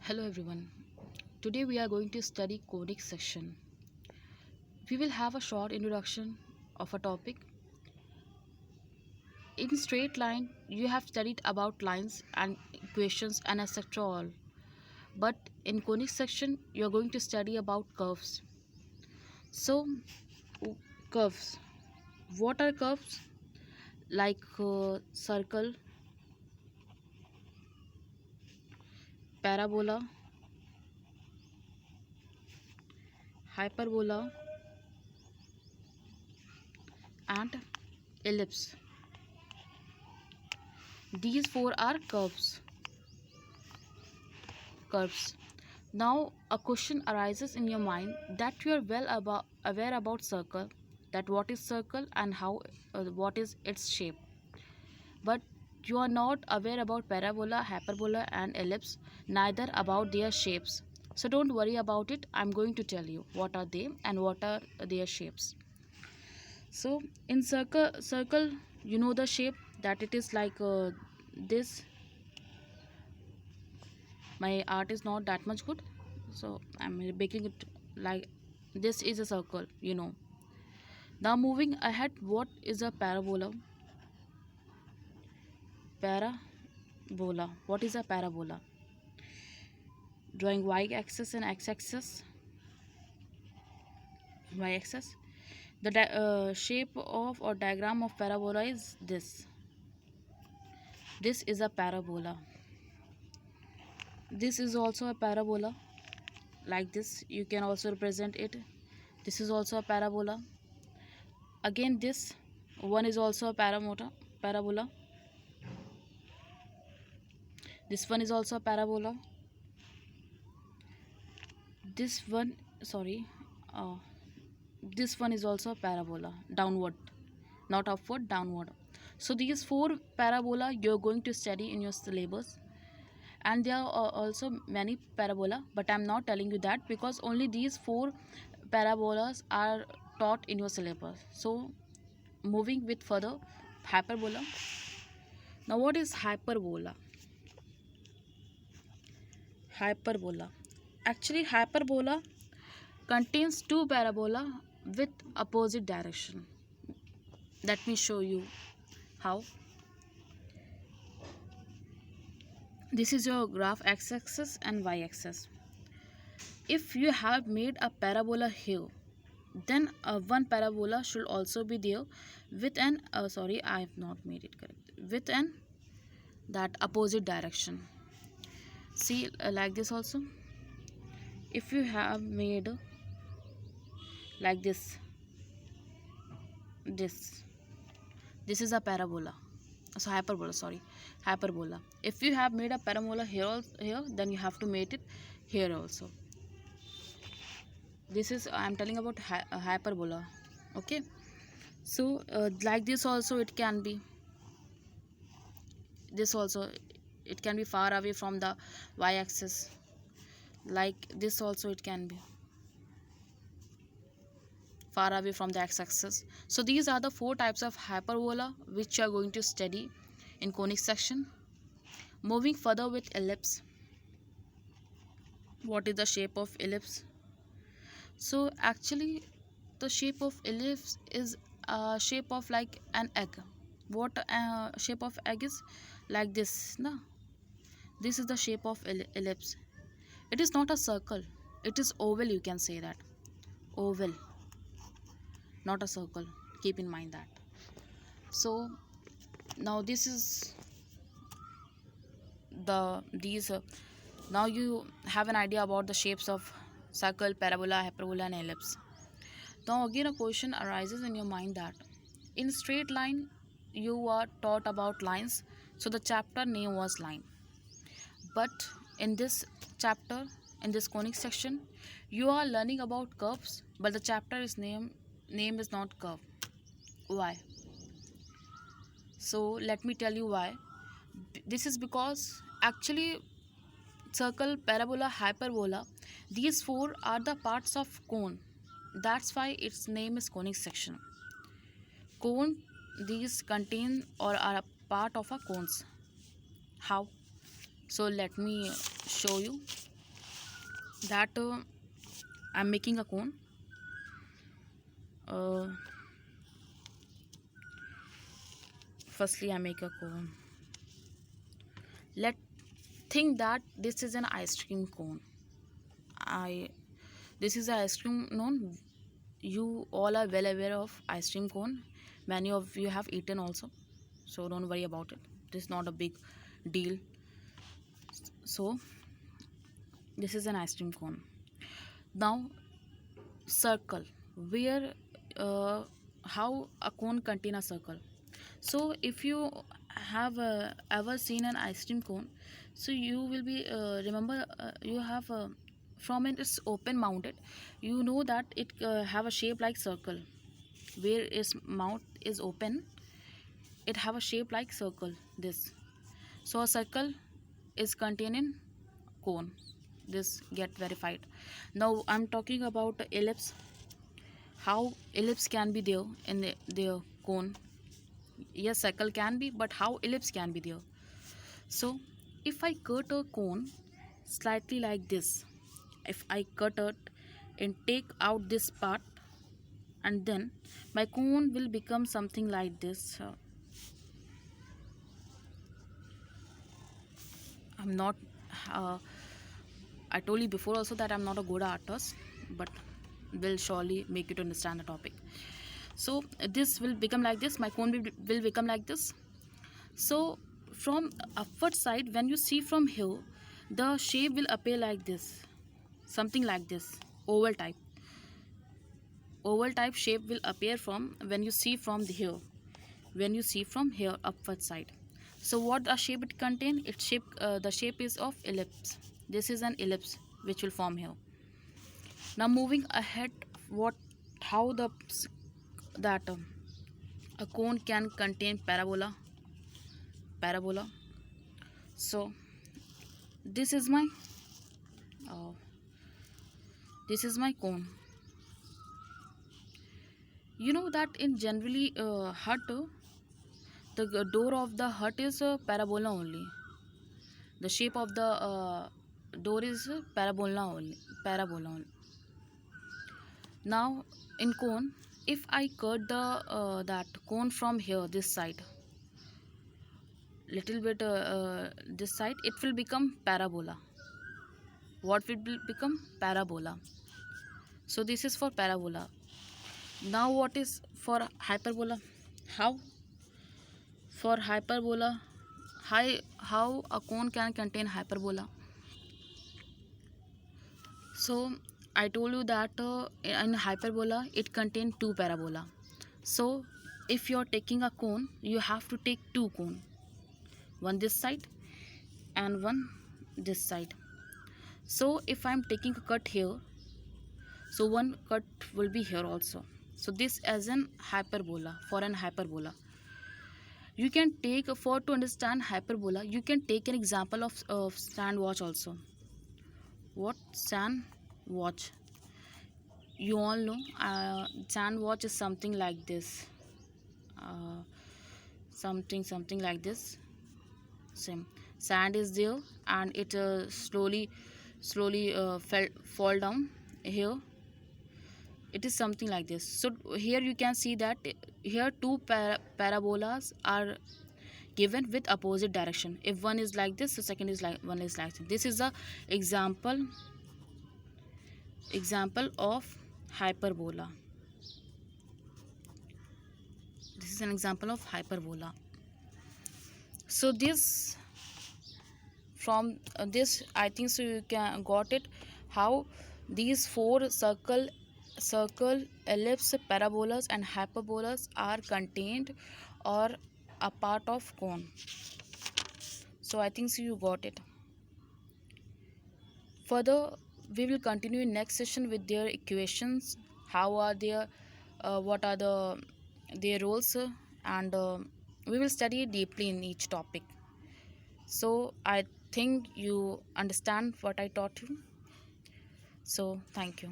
Hello everyone. Today we are going to study conic section. We will have a short introduction of a topic. In straight line, you have studied about lines and equations and etc. all. But in conic section, you are going to study about curves. So, curves. What are curves? Like circle, parabola, hyperbola, and ellipse. These four are curves. Now, a question arises in your mind that you are aware about circle, that what is circle and how what is its shape, but you are not aware about parabola, hyperbola, and ellipse, neither about their shapes. So don't worry about it. I'm going to tell you what are they and what are their shapes. So in circle, you know the shape that it is like this. My art is not that much good, so I'm making it like this is a circle. Now moving ahead, what is a parabola? What is a parabola? Drawing y-axis and x-axis. Y-axis, the shape of or diagram of parabola is this is a parabola. This is also a parabola, like this you can also represent it. This is also a parabola. Again, this one is also a parabola. This one is also a parabola. This one, sorry, uh, this one is also a parabola, downward, not upward, downward. So these four parabola you're going to study in your syllabus, and there are also many parabola, but I'm not telling you that because only these four parabolas are taught in your syllabus. So moving with further, hyperbola. Now what is hyperbola? Hyperbola, actually hyperbola contains two parabola with opposite direction. Let me show you how. This is your graph x-axis and y-axis. If you have made a parabola here, then one parabola should also be there with an sorry, I have not made it correct, with an that opposite direction. See, like this also. If you have made like this is a parabola, so hyperbola, sorry, hyperbola. If you have made a parabola here, then you have to make it here also. This is, I'm telling about hyperbola. Okay, so like this also it can be, this also it can be far away from the y-axis, like this also it can be far away from the x-axis. So these are the four types of hyperbola which you are going to study in conic section. Moving further with ellipse. What is the shape of ellipse? So actually the shape of ellipse is a shape of like an egg. What shape of egg is? Like this, no? This is the shape of ellipse. It is not a circle, it is oval, you can say that. Oval, not a circle. Keep in mind that. So now this is these now you have an idea about the shapes of circle, parabola, hyperbola, and ellipse. Now again a question arises in your mind that in straight line you are taught about lines, so the chapter name was line. But in this chapter, in this conic section, you are learning about curves, but the chapter is name is not curve. Why? So let me tell you why. This is because actually circle, parabola, hyperbola, these four are the parts of cone. That's why its name is conic section. Cone, these contain or are a part of a cones. How? So let me show you. that I'm making a cone. uh, Firstly I make a cone. Let think that this is an ice cream cone. I This is an ice cream known. You all are well aware of ice cream cone. Many of you have eaten also, so don't worry about it. This is not a big deal. So this is an ice cream cone. Now circle, where how a cone contain a circle. So if you have ever seen an ice cream cone, so you will be remember, you have from it, it's open mounted. You know that it have a shape like circle. Where its mouth is open, it have a shape like circle. This, so a circle is contained in cone. This get verified. Now I'm talking about ellipse. How ellipse can be there in the cone. Yes, circle can be, but how ellipse can be there? So if I cut a cone slightly like this, if I cut it and take out this part, and then my cone will become something like this. I'm not uh, I told you before also that I'm not a good artist, but will surely make you to understand the topic. So this will become like this. My cone will become like this. So from upward side, when you see from here, the shape will appear like this, something like this, oval type. Oval type shape will appear from when you see from the here. When you see from here upward side. So what a shape it contain? Its shape, the shape is of ellipse. This is an ellipse which will form here. Now moving ahead, what, how the that a cone can contain parabola. So this is my uh, this is my cone. You know that in generally hut, the door of the hut is parabola only. The shape of the door is parabola only. Now in cone, if I cut the that cone from here, this side, little bit this side, it will become parabola. What will become? Parabola. So this is for parabola. Now what is for hyperbola? How? For hyperbola, how a cone can contain hyperbola? So I told you that in hyperbola it contains two parabola. So if you're taking a cone, you have to take two cone, one this side and one this side. So if I'm taking a cut here, so one cut will be here also. So this as an hyperbola, for an hyperbola. You can take, for to understand hyperbola, you can take an example of sand watch also. What? Sand watch. You all know sand watch is something like this. Uh, something like this. Same. Sand is there and it slowly fall down here. It is something like this. So here you can see that here two parabolas are given with opposite direction. If one is like this, the second is like one is like this. This is a example of hyperbola. This is an example of hyperbola. So this, from this I think so you can got it, how these four circle, ellipse, parabolas and hyperbolas are contained or a part of cone. So I think so you got it. Further, we will continue in next session with their equations, how are their what are their roles, and we will study deeply in each topic. So I think you understand what I taught you. So thank you.